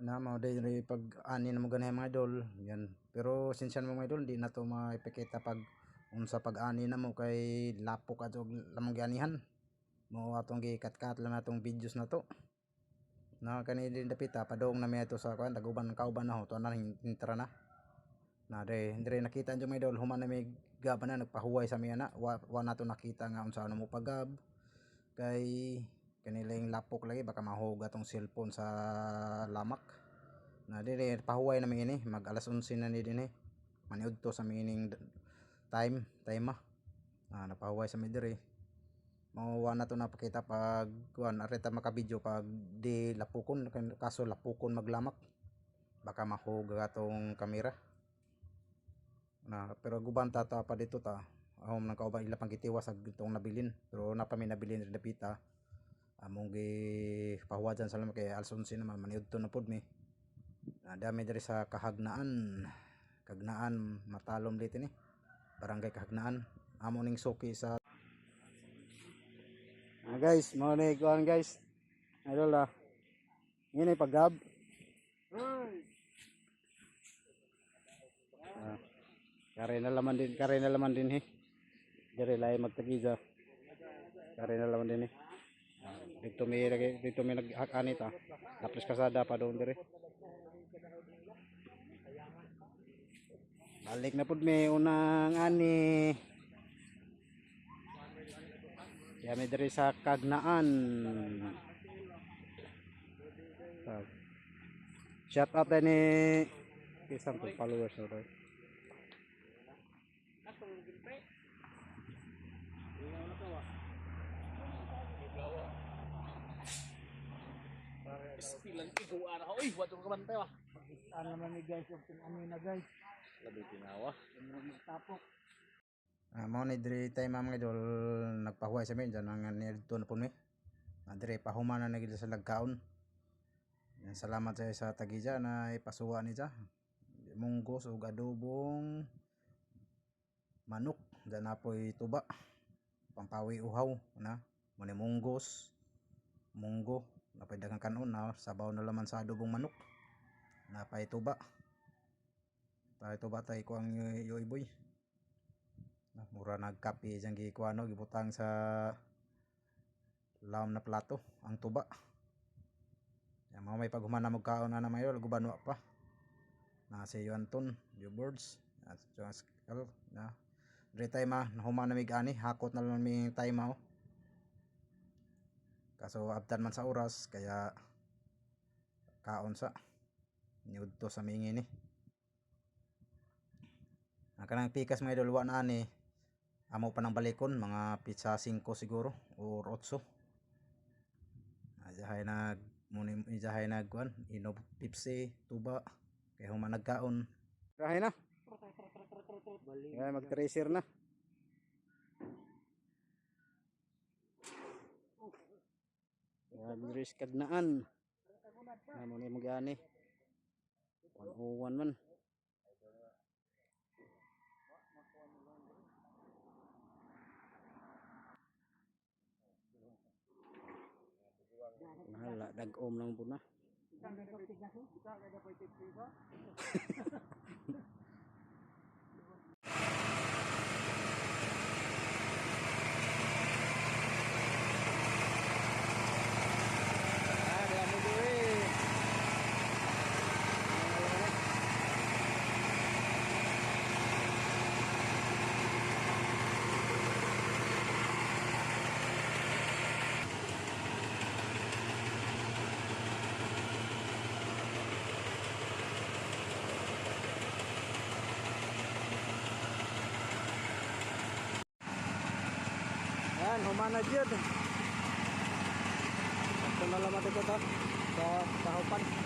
na mao day pag ani na mo ganay mga idol yan. Pero sinsan mo mga idol di na to maipakita pag unsa pag ani na mo kay lapok adto lamang ganihan mo atong gikat-kat lang natong videos na to na kani din dapita padong na mi ato sa kuan daguban kauban na ho to na hintra na dire nakita nyo mga idol human na may gab na nagpahuway sa mi ana wa nato nakita nga unsa na mo pagab kay kanilang lapok lagi baka mahuga tong cellphone sa lamak na dire pahuway na mi ini mag alas 11 na ni dinhi maniud to sa mining time napahuway sa mi dire mauwa na to napakita pag kuan areta maka video pag di lapukon kaso lapukon maglamak baka mahuga tong kamera na pero guban ta pa dito ta ahom nang kauban ila pang gitiwas sa gitong nabilin pero na pa mi nabilin rin dapita among gi pahuwadan sa lamang kay alas 11 naman maniudto na pod mi dami diri sa kahagnaan matalom dito ni barangay kahagnaan amo ning suki sa guys mo ni kuan guys idol ngini pagab kare na laman din dire lay magtagiza kare na laman din dito may nag-ani ta tapos kasada pa doon dire balik na pud may unang ani yami dire sa kagnaan shout out ni isang followers na tayo Pilang iguan ako. Uy, wato ka bantay wa. ano naman ni guys yung ano na guys Labi tinawa. tapok mao ni dire tay mga idol nagpahuway sa mi diyan nga nidto na pud mi dire pahuman na gid sa lagkaon yan salamat sa tagija na ipasuwa ni ja munggos ug adobong manok dan apoy tuba pampawi uhaw na mo ni munggos munggo napay daghang kanon na sabaw na laman sa adobong manok napay tuba tay ko ang yoyboy na mura nagkape jang gikuano gibutang sa lawom na plato ang tuba yan mga may paghuman na magkaon na mayo gubanwa pa na si Anton yung birds at yung na dre time nahuman na mig ani hakot na lang mi time kaso abtan man sa oras kaya kaon sa niudto sa mingi ni kanang pikas mga idol na ani amo pa ng balikon mga pizza 5 siguro or 8 ijahay nag kuan inob Pepsi tuba kaya human nagkaon kahay na kaya mag tracer na risk kagnaan amo ni magani 101 man hala dag-om lang po na yan humana jud ito na lamang ito sa kahupan